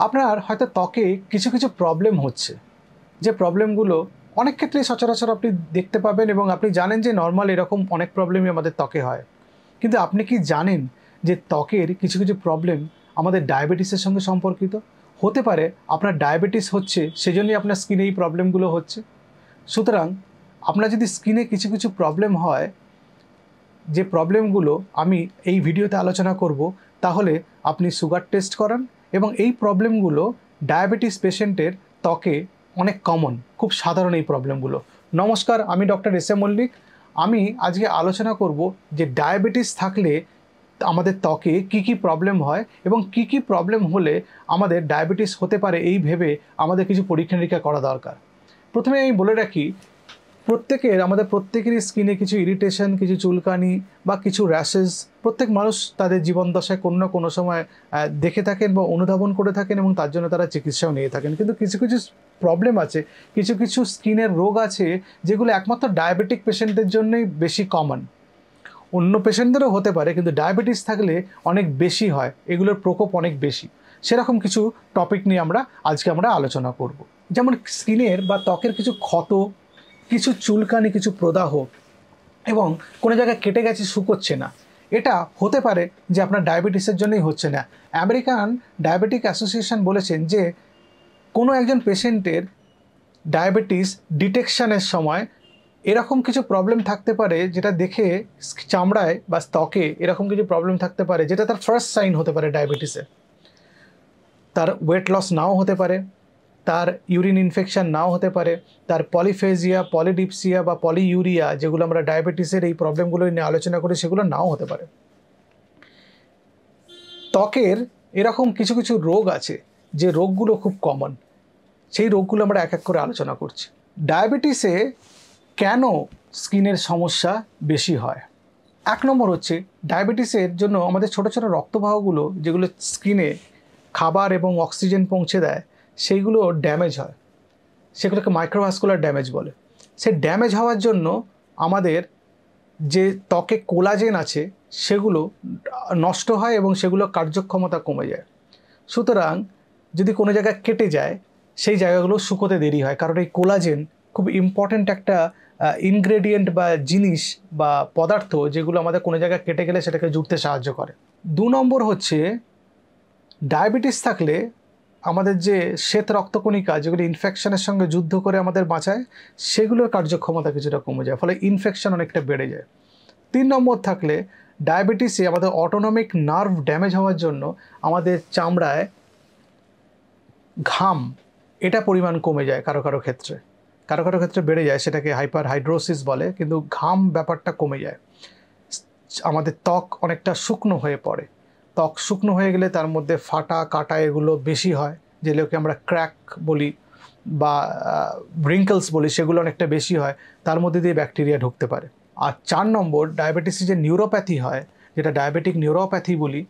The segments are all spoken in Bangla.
আপনার হয়তো ত্বকে কিছু কিছু প্রবলেম হচ্ছে, যে প্রবলেমগুলো অনেক ক্ষেত্রেই সচরাচর আপনি দেখতে পাবেন এবং আপনি জানেন যে নর্মাল এরকম অনেক প্রবলেমই আমাদের ত্বকে হয়। কিন্তু আপনি কি জানেন যে ত্বকের কিছু কিছু প্রবলেম আমাদের ডায়াবেটিসের সঙ্গে সম্পর্কিত? হতে পারে আপনার ডায়াবেটিস হচ্ছে, সেজন্যই আপনার স্কিনে এই প্রবলেমগুলো হচ্ছে। সুতরাং আপনার যদি স্কিনে কিছু কিছু প্রবলেম হয়, যে প্রবলেমগুলো আমি এই ভিডিওতে আলোচনা করব, তাহলে আপনি সুগার টেস্ট করান এবং এই প্রবলেমগুলো ডায়াবেটিস পেশেন্টের ত্বকে অনেক কমন, খুব সাধারণ এই প্রবলেমগুলো। নমস্কার, আমি ডক্টর এস এম মল্লিক। আমি আজকে আলোচনা করব যে ডায়াবেটিস থাকলে আমাদের ত্বকে কি কি প্রবলেম হয় এবং কি কি প্রবলেম হলে আমাদের ডায়াবেটিস হতে পারে এই ভেবে আমাদের কিছু পরীক্ষা নিরীক্ষা করা দরকার। প্রথমে আমি বলে রাখি, আমাদের প্রত্যেকেরই স্কিনে কিছু ইরিটেশন, কিছু চুলকানি বা কিছু র্যাশেস প্রত্যেক মানুষ তাদের জীবন দশায় কোনো না কোনো সময় দেখে থাকেন বা অনুধাবন করে থাকেন এবং তার জন্য তারা চিকিৎসাও নিয়ে থাকেন। কিন্তু কিছু কিছু প্রবলেম আছে, কিছু কিছু স্কিনের রোগ আছে যেগুলো একমাত্র ডায়াবেটিক পেশেন্টদের জন্যই বেশি কমন। অন্য পেশেন্টদেরও হতে পারে, কিন্তু ডায়াবেটিস থাকলে অনেক বেশি হয়, এগুলোর প্রকোপ অনেক বেশি। সেরকম কিছু টপিক নিয়ে আজকে আমরা আলোচনা করব। যেমন স্কিনের বা ত্বকের কিছু ক্ষত, কিছু চুলকানি, কিছু প্রদাহ এবং কোনো জায়গায় কেটে গেছে, শুকোচ্ছে না, এটা হতে পারে যে আপনার ডায়াবেটিসের জন্যই হচ্ছে না। আমেরিকান ডায়াবেটিক অ্যাসোসিয়েশন বলেছেন যে কোনো একজন পেশেন্টের ডায়াবেটিস ডিটেকশানের সময় এরকম কিছু প্রবলেম থাকতে পারে যেটা দেখে চামড়ায় বা ত্বকে এরকম কিছু প্রবলেম থাকতে পারে যেটা তার ফার্স্ট সাইন হতে পারে ডায়াবেটিসের। তার ওয়েট লস নাও হতে পারে, তার ইউরিন ইনফেকশন নাও হতে পারে, তার পলিফেজিয়া, পলিডিপসিয়া বা পলিইউরিয়া, যেগুলো আমরা ডায়াবেটিসের এই প্রবলেমগুলো নিয়ে আলোচনা করি, সেগুলো নাও হতে পারে। ত্বকের এরকম কিছু কিছু রোগ আছে যে রোগগুলো খুব কমন, সেই রোগগুলো আমরা এক এক করে আলোচনা করছি। ডায়াবেটিসে কেন স্কিনের সমস্যা বেশি হয়? এক নম্বর হচ্ছে, ডায়াবেটিসের জন্য আমাদের ছোটো ছোটো রক্তবাহগুলো যেগুলো স্কিনে খাবার এবং অক্সিজেন পৌঁছে দেয়, সেইগুলো ড্যামেজ হয়, সেগুলোকে মাইক্রোভাস্কুলার ড্যামেজ বলে। সে ড্যামেজ হওয়ার জন্য আমাদের যে ত্বকে কোলাজেন আছে সেগুলো নষ্ট হয় এবং সেগুলো কার্যক্ষমতা কমে যায়। সুতরাং যদি কোনো জায়গায় কেটে যায়, সেই জায়গাগুলো শুকোতে দেরি হয়, কারণ এই কোলাজেন খুব ইম্পর্ট্যান্ট একটা ইনগ্রেডিয়েন্ট বা জিনিস বা পদার্থ, যেগুলো আমাদের কোনো জায়গায় কেটে গেলে সেটাকে জুড়তে সাহায্য করে। 2 নম্বর হচ্ছে, ডায়াবেটিস থাকলে আমাদের যে শ্বেত রক্তকণিকা, যেগুলো ইনফেকশনের সঙ্গে যুদ্ধ করে আমাদের বাঁচায়, সেগুলোর কার্যক্ষমতা কিছুটা কমে যায়, ফলে ইনফেকশন অনেকটা বেড়ে যায়। 3 নম্বর থাকলে, ডায়াবেটিসে আমাদের অটোনমিক নার্ভ ড্যামেজ হওয়ার জন্য আমাদের চামড়ায় ঘাম, এটা পরিমাণ কমে যায়, কারো কারো ক্ষেত্রে বেড়ে যায়, সেটাকে হাইপার হাইড্রোসিস বলে, কিন্তু ঘাম ব্যাপারটা কমে যায়। আমাদের ত্বক অনেকটা শুকনো হয়ে পড়ে, ত্বক শুকনো হয়ে গেলে তার মধ্যে ফাটা কাটা এগুলো বেশি হয়, যেগুলোকে আমরা ক্র্যাক বলি বা রিঙ্কলস বলি, সেগুলো অনেকটা বেশি হয়, তার মধ্যে দিয়ে ব্যাকটেরিয়া ঢুকতে পারে। আর 4 নম্বর, ডায়াবেটিসে যে নিউরোপ্যাথি হয়, যেটা ডায়াবেটিক নিউরোপ্যাথি বলি,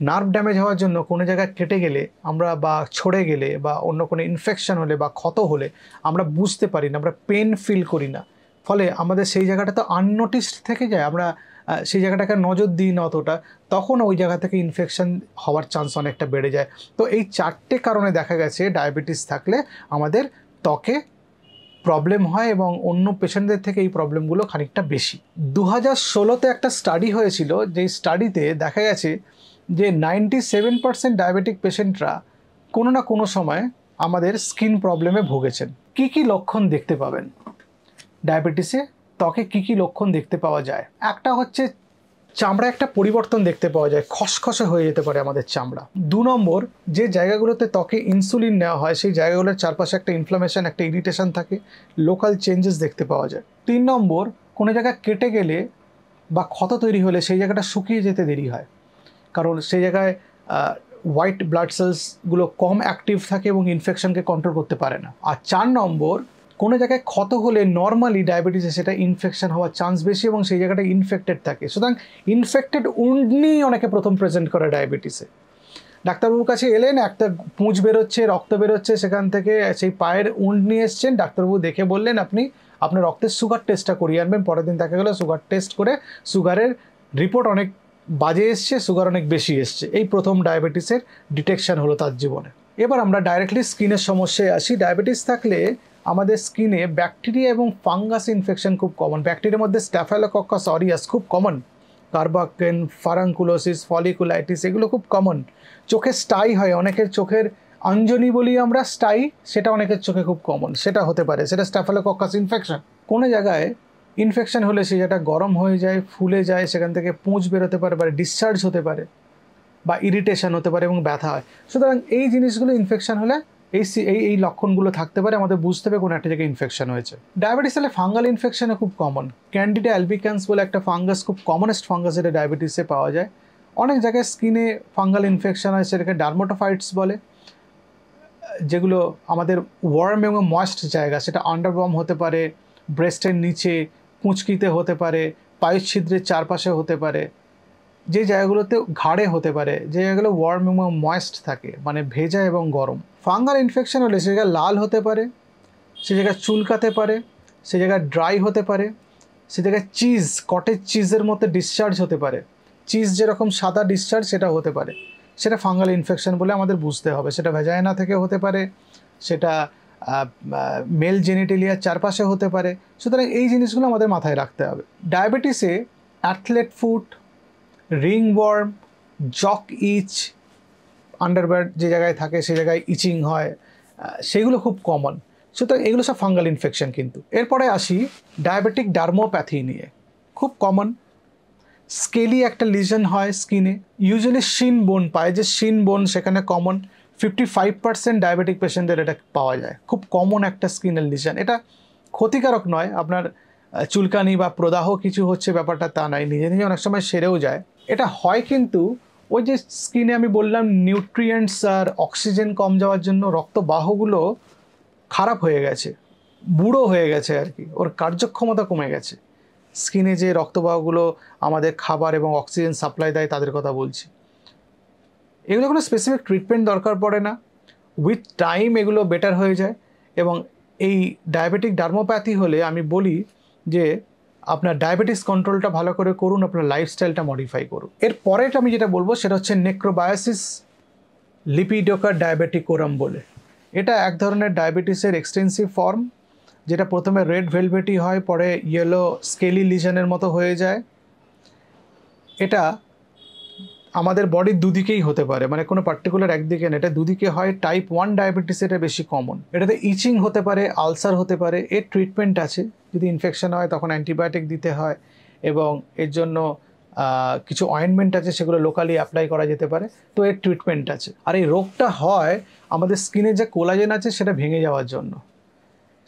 নার্ভ ড্যামেজ হওয়ার জন্য কোনো জায়গায় কেটে গেলে আমরা বা ছড়ে গেলে বা অন্য কোনো ইনফেকশন হলে বা ক্ষত হলে আমরা বুঝতে পারি না, আমরা পেন ফিল করি না, ফলে আমাদের সেই জায়গাটা তো আননোটিসড থেকে যায়, আমরা সেই জায়গাটাকে নজর দিই না অতটা, তখন ওই জায়গা থেকে ইনফেকশন হওয়ার চান্স অনেকটা বেড়ে যায়। তো এই 4টে কারণে দেখা গেছে ডায়াবেটিস থাকলে আমাদের ত্বকে প্রবলেম হয় এবং অন্য পেশেন্টদের থেকে এই প্রবলেমগুলো খানিকটা বেশি। 2016-তে একটা স্টাডি হয়েছিল, যেই স্টাডিতে দেখা গেছে যে 97% ডায়াবেটিক পেশেন্টরা কোনো না কোনো সময় আমাদের স্কিন প্রবলেমে ভুগেছেন। কি কি লক্ষণ দেখতে পাবেন ডায়াবেটিসে? ত্বকে কি কি লক্ষণ দেখতে পাওয়া যায়? একটা হচ্ছে, চামড়া একটা পরিবর্তন দেখতে পাওয়া যায়, খসখসে হয়ে যেতে পারে আমাদের চামড়া। 2 নম্বর, যে জায়গাগুলোতে ত্বকে ইনসুলিন নেওয়া হয়, সেই জায়গাগুলোর চারপাশে একটা ইনফ্লামেশন, একটা ইরিটেশন থাকে, লোকাল চেঞ্জেস দেখতে পাওয়া যায়। 3 নম্বর, কোনো জায়গা কেটে গেলে বা ক্ষত তৈরি হলে সেই জায়গাটা শুকিয়ে যেতে দেরি হয়, কারণ সেই জায়গায় হোয়াইট ব্লাড সেলসগুলো কম অ্যাক্টিভ থাকে এবং ইনফেকশনকে কন্ট্রোল করতে পারে না। আর 4 নম্বর, কোনো জায়গায় ক্ষত হলে নর্মালি ডায়াবেটিসে সেটা ইনফেকশন হওয়ার চান্স বেশি এবং সেই জায়গাটা ইনফেক্টেড থাকে। সুতরাং ইনফেক্টেড উন্ড নিয়ে অনেকে প্রথম প্রেজেন্ট করে ডায়াবেটিসে। ডাক্তারবাবুর কাছে এলেন, একটা পুঁজ বেরোচ্ছে, রক্ত বেরোচ্ছে, সেখান থেকে সেই পায়ের উন্ড নিয়ে এসছেন, ডাক্তারবাবু দেখে বললেন আপনি আপনার রক্তের সুগার টেস্টটা করিয়ে আনবেন। পরের দিন দেখা গেলো সুগার টেস্ট করে সুগারের রিপোর্ট অনেক বাজে এসছে, সুগার অনেক বেশি এসছে। এই প্রথম ডায়াবেটিসের ডিটেকশন হলো তার জীবনে। এবার আমরা ডাইরেক্টলি স্কিনের সমস্যায় আসি। ডায়াবেটিস থাকলে আমাদের স্কিনে ব্যাকটেরিয়া এবং ফাঙ্গাস ইনফেকশন খুব কমন। ব্যাকটেরিয়ার মধ্যে স্ট্যাফাইলোকক্কাস অরিয়াস খুব কমন, কার্বাকেন, ফারাঙ্কুলোসিস, ফলিকুলাইটিস এগুলো খুব কমন। চোখে স্টাই হয়, অনেকের চোখের অঞ্জনি বলি আমরা স্টাই, সেটা অনেকের চোখে খুব কমন, সেটা হতে পারে, সেটা স্ট্যাফাইলোকক্কাস ইনফেকশন। কোনো জায়গায় ইনফেকশন হলে সেই জায়গাটা গরম হয়ে যায়, ফুলে যায়, সেখান থেকে পুঁজ বেরোতে পারে, ডিসচার্জ হতে পারে বা ইরিটেশন হতে পারে এবং ব্যথা হয়। সুতরাং এই জিনিসগুলো ইনফেকশন হলে এই লক্ষণগুলো থাকতে পারে, আমাদের বুঝতে হবে কোনো একটা জায়গায় ইনফেকশন হয়েছে। ডায়াবেটিস হলে ফাঙ্গাল ইনফেকশনও খুব কমন। ক্যান্ডিডা অ্যালবিকান্স বলে একটা ফাঙ্গাস, খুব কমনেস্ট ফাঙ্গাস, এটা ডায়াবেটিসে পাওয়া যায়। অনেক জায়গায় স্কিনে ফাঙ্গাল ইনফেকশন হয়, সেটাকে ডার্মাটোফাইটস বলে, যেগুলো আমাদের ওয়ার্ম এবং ময়েস্ট জায়গা, সেটা আন্ডারওয়ার্ম হতে পারে, ব্রেস্টের নিচে, পুঁচকিতে হতে পারে, পায়ুচ্ছিদ্রের চারপাশে হতে পারে, যে জায়গাগুলোতে ঘাড়ে হতে পারে, যে জায়গাগুলো ওয়ার্ম এবং ময়েস্ট থাকে, মানে ভেজা এবং গরম। ফাঙ্গাল ইনফেকশন হলে সে জায়গায় লাল হতে পারে, সে জায়গায় চুলকাতে পারে, সে জায়গায় ড্রাই হতে পারে, সে জায়গায় চিজ, কটেজ চিজের মতো ডিসচার্জ হতে পারে, চিজ যেরকম সাদা ডিসচার্জ সেটা হতে পারে, সেটা ফাঙ্গাল ইনফেকশন বলে আমাদের বুঝতে হবে। সেটা ভ্যাজাইনা থেকে হতে পারে, সেটা মেল জেনিটেলিয়ার চারপাশে হতে পারে। সুতরাং এই জিনিসগুলো আমাদের মাথায় রাখতে হবে। ডায়াবেটিসে অ্যাথলেট ফুট, রিংওয়ার্ম, জক ইচ, আন্ডারওয়্যার যে জায়গায় থাকে সে জায়গায় ইচিং হয়, সেগুলো খুব কমন। সুতরাং এগুলো সব ফাঙ্গাল ইনফেকশন। কিন্তু এরপরে আসি ডায়াবেটিক ডার্মোপ্যাথি নিয়ে। খুব কমন স্কেলি একটা লিজন হয় স্কিনে, ইউজুয়ালি শিন বোন পায়, যে শিন বোন সেখানে কমন। 55% ডায়াবেটিক পেশেন্টদের এটা পাওয়া যায়, খুব কমন একটা স্কিনের লিজন। এটা ক্ষতিকারক নয়, আপনার চুলকানি বা প্রদাহ কিছু হচ্ছে ব্যাপারটা তা নয়, নিজে নিজে অনেক সময় সেরেও যায়। এটা হয় কিন্তু ওই যে স্কিনে আমি বললাম নিউট্রিয়েন্টস আর অক্সিজেন কম যাওয়ার জন্য রক্তবাহগুলো খারাপ হয়ে গেছে, বুড়ো হয়ে গেছে আর কি, ওর কার্যক্ষমতা কমে গেছে। স্কিনে যে রক্তবাহগুলো আমাদের খাবার এবং অক্সিজেন সাপ্লাই দেয় তাদের কথা বলছি। এগুলো কোনো স্পেসিফিক ট্রিটমেন্ট দরকার পড়ে না, উইথ টাইম এগুলো বেটার হয়ে যায়। এবং এই ডায়াবেটিক ডার্মোপ্যাথি হলে আমি বলি যে আপনার ডায়াবেটিস কন্ট্রোলটা ভালো করে করুন, আপনার লাইফস্টাইলটা মডিফাই করুন। এর পরেটা আমি যেটা বলবো সেটা হচ্ছে নেক্রোবায়োসিস লিপিডোকা ডায়াবেটিকোরাম বলে। এটা এক ধরনের ডায়াবেটিসের এক্সটেন্সিভ ফর্ম, যেটা প্রথমে রেড ভেলভেটি হয়, পরে ইয়েলো স্কেলি লিজনের মতো হয়ে যায়। এটা আমাদের বডির দুদিকেই হতে পারে, মানে কোনো পার্টিকুলার একদিকে না, এটা দুদিকে হয়। টাইপ 1 ডায়াবেটিস এটা বেশি কমন। এটাতে ইচিং হতে পারে, আলসার হতে পারে। এর ট্রিটমেন্ট আছে, যদি ইনফেকশন হয় তখন অ্যান্টিবায়োটিক দিতে হয় এবং এর জন্য কিছু অয়েনমেন্ট আছে, সেগুলো লোকালি অ্যাপ্লাই করা যেতে পারে। তো এর ট্রিটমেন্ট আছে। আর এই রোগটা হয় আমাদের স্কিনে যে কোলাজেন আছে সেটা ভেঙে যাওয়ার জন্য।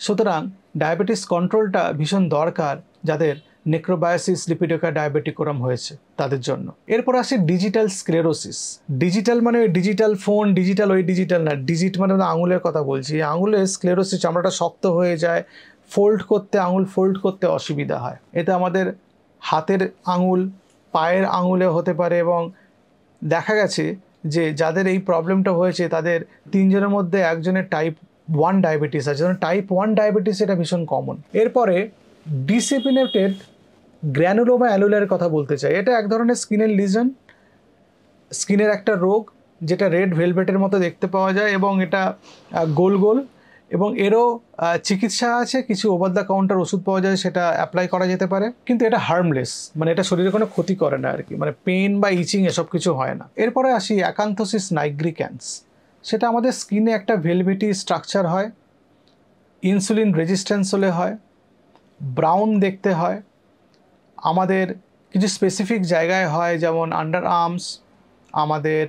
সুতরাং ডায়াবেটিস কন্ট্রোলটা ভীষণ দরকার যাদের নেক্রোবায়োসিস লিপিডোকা ডায়াবেটিকোরাম হয়েছে তাদের জন্য। এরপর আসে ডিজিটাল স্ক্লেরোসিস। ডিজিটাল মানে ওই ডিজিটাল ফোন, ডিজিটাল ওই ডিজিটাল না, ডিজিট মানে আঙুলের কথা বলছি। আঙুলের স্ক্লেরোসিস, চামড়াটা শক্ত হয়ে যায়, ফোল্ড করতে, আঙুল ফোল্ড করতে অসুবিধা হয়। এতে আমাদের হাতের আঙুল, পায়ের আঙুলে হতে পারে। এবং দেখা গেছে যে যাদের এই প্রবলেমটা হয়েছে তাদের 3 জনের মধ্যে একজনের টাইপ 1 ডায়াবেটিস আছে। টাইপ 1 ডায়াবেটিস এটা ভীষণ কমন। এরপরে ডিসেমিনেটেড গ্র্যানুলোমা অ্যালুলার কথা বলতে চাই। এটা এক ধরনের স্কিনের লিজন, স্কিনের একটা রোগ, যেটা রেড ভেলভেটের মতো দেখতে পাওয়া যায় এবং এটা গোল গোল। এবং এরও চিকিৎসা আছে, কিছু ওভার দ্য কাউন্টার ওষুধ পাওয়া যায়, সেটা অ্যাপ্লাই করা যেতে পারে। কিন্তু এটা হার্মলেস, মানে এটা শরীরে কোনো ক্ষতি করে না আর কি, মানে পেন বা ইচিং এসব কিছু হয় না। এরপরে আসি অ্যাকান্থোসিস নাইগ্রিক্যান্স। সেটা আমাদের স্কিনে একটা ভেলভেটি স্ট্রাকচার হয়, ইনসুলিন রেজিস্ট্যান্স হলে হয়, ব্রাউন দেখতে হয়। আমাদের কিছু স্পেসিফিক জায়গায় হয়, যেমন আন্ডার আর্মস, আমাদের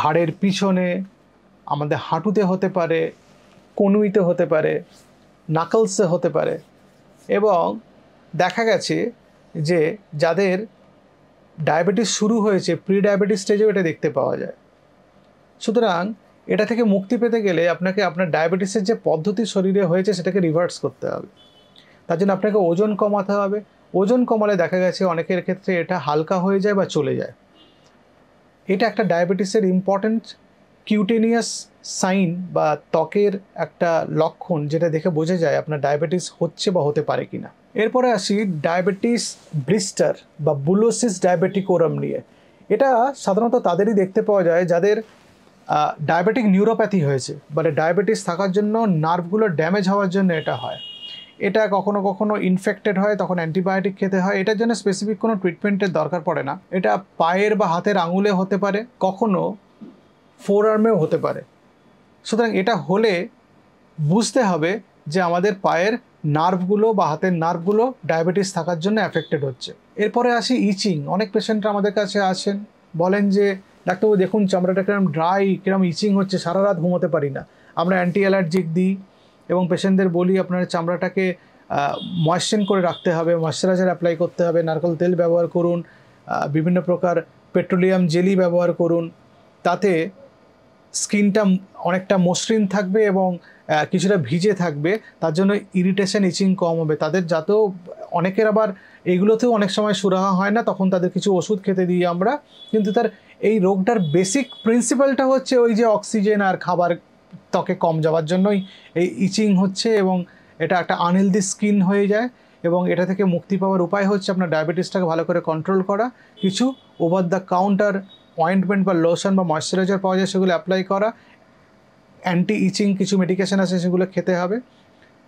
ঘাড়ের পিছনে, আমাদের হাঁটুতে হতে পারে, কনুইতে হতে পারে, নাকলসে হতে পারে। এবং দেখা গেছে যে যাদের ডায়াবেটিস শুরু হয়েছে প্রি ডায়াবেটিস স্টেজেও এটা দেখতে পাওয়া যায়। সুতরাং এটা থেকে মুক্তি পেতে গেলে আপনাকে আপনার ডায়াবেটিসের যে পদ্ধতি শরীরে হয়েছে সেটাকে রিভার্স করতে হবে। তার জন্য আপনাকে ওজন কমাতে হবে। ওজন কমালে দেখা গেছে অনেকের ক্ষেত্রে এটা হালকা হয়ে যায় বা চলে যায়। এটা একটা ডায়াবেটিসের ইম্পর্ট্যান্ট কিউটেনিয়াস সাইন বা ত্বকের একটা লক্ষণ, যেটা দেখে বোঝা যায় আপনার ডায়াবেটিস হচ্ছে বা হতে পারে কিনা। এরপরে আসি ডায়াবেটিস ব্লিস্টার বা বুলোসিস ডায়াবেটিকোরাম নিয়ে। এটা সাধারণত তাদেরই দেখতে পাওয়া যায় যাদের ডায়াবেটিক নিউরোপ্যাথি হয়েছে, মানে ডায়াবেটিস থাকার জন্য নার্ভগুলো ড্যামেজ হওয়ার জন্য এটা হয়। এটা কখনো কখনো ইনফেক্টেড হয়, তখন অ্যান্টিবায়োটিক খেতে হয়। এটার জন্য স্পেসিফিক কোনো ট্রিটমেন্টের দরকার পড়ে না। এটা পায়ের বা হাতের আঙুলে হতে পারে, কখনো ফোর আর্মেও হতে পারে। সুতরাং এটা হলে বুঝতে হবে যে আমাদের পায়ের নার্ভগুলো বা হাতের নার্ভগুলো ডায়াবেটিস থাকার জন্য অ্যাফেক্টেড হচ্ছে। এরপরে আসি ইচিং। অনেক পেশেন্টরা আমাদের কাছে আসেন, বলেন যে ডাক্তারবাবু দেখুন চামড়াটা কিরম ড্রাই, কিরম ইচিং হচ্ছে, সারা রাত ঘুমোতে পারি না। আমরা অ্যান্টি অ্যালার্জিক দিই এবং পেশেন্টদের বলি আপনার চামড়াটাকে ময়েশ্চার করে রাখতে হবে, ময়েশ্চারাইজার অ্যাপ্লাই করতে হবে, নারকেল তেল ব্যবহার করুন, বিভিন্ন প্রকার পেট্রোলিয়াম জেলি ব্যবহার করুন, তাতে স্কিনটা অনেকটা মসৃণ থাকবে এবং কিছুটা ভিজে থাকবে, তার জন্য ইরিটেশন ইচিং কম হবে তাদের। যাতেও অনেকের আবার এইগুলোতেও অনেক সময় সুরাহা হয় না, তখন তাদের কিছু ওষুধ খেতে দিই আমরা। কিন্তু তার এই রোগটার বেসিক প্রিন্সিপালটা হচ্ছে ওই যে অক্সিজেন আর খাবার ত্বকে কম যাওয়ার জন্যই এই ইচিং হচ্ছে এবং এটা একটা আনহেলদি স্কিন হয়ে যায়। এবং এটা থেকে মুক্তি পাওয়ার উপায় হচ্ছে আপনার ডায়াবেটিসটাকে ভালো করে কন্ট্রোল করা, কিছু ওভার দ্য কাউন্টার অয়েন্টমেন্ট বা লোশন বা ময়েশ্চারাইজার পাওয়া যায় সেগুলো অ্যাপ্লাই করা, অ্যান্টি ইচিং কিছু মেডিকেশন আছে সেগুলো খেতে হবে।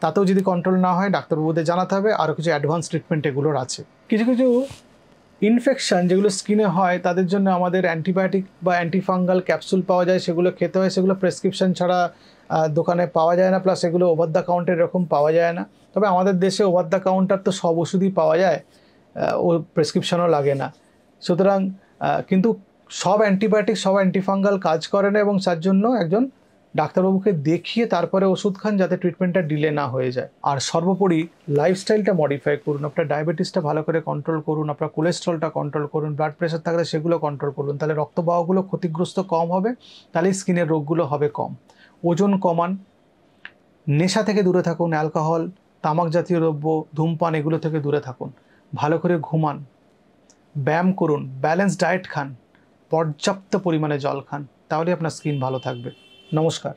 তাতেও যদি কন্ট্রোল না হয় ডাক্তারবাবুদের জানাতে হবে। আরও কিছু অ্যাডভান্স ট্রিটমেন্ট এগুলোর আছে। কিছু কিছু ইনফেকশন যেগুলো স্কিনে হয় তাদের জন্য আমাদের অ্যান্টিবায়োটিক বা অ্যান্টিফাঙ্গাল ক্যাপসুল পাওয়া যায়, সেগুলো খেতে হয়। সেগুলো প্রেসক্রিপশন ছাড়া দোকানে পাওয়া যায় না, প্লাস এগুলো ওভার দ্য কাউন্টার এরকম পাওয়া যায় না। তবে আমাদের দেশে ওভার দ্য কাউন্টার তো সব ওষুধই পাওয়া যায়, ও প্রেসক্রিপশনও লাগে না। সুতরাং কিন্তু সব অ্যান্টিবায়োটিক সব অ্যান্টিফাঙ্গাল কাজ করে না এবং তার জন্য একজন ডাক্তারবাবুকে দেখিয়ে তারপরে ওষুধ খান, যাতে ট্রিটমেন্টটা ডিলে না হয়ে যায়। আর সর্বোপরি লাইফস্টাইলটা মডিফাই করুন, আপনার ডায়াবেটিসটা ভালো করে কন্ট্রোল করুন, আপনার কোলেস্ট্রলটা কন্ট্রোল করুন, ব্লাড প্রেশার থাকলে সেগুলো কন্ট্রোল করুন, তাহলে রক্তবাহগুলো ক্ষতিগ্রস্ত কম হবে, তাহলে স্কিনের রোগগুলো হবে কম। ওজন কমান, নেশা থেকে দূরে থাকুন, অ্যালকোহল তামাক জাতীয় দ্রব্য ধূমপান এগুলো থেকে দূরে থাকুন, ভালো করে ঘুমান, ব্যায়াম করুন, ব্যালেন্স ডায়েট খান, পর্যাপ্ত পরিমাণে জল খান, তাহলে আপনার স্কিন ভালো থাকবে। নমস্কার।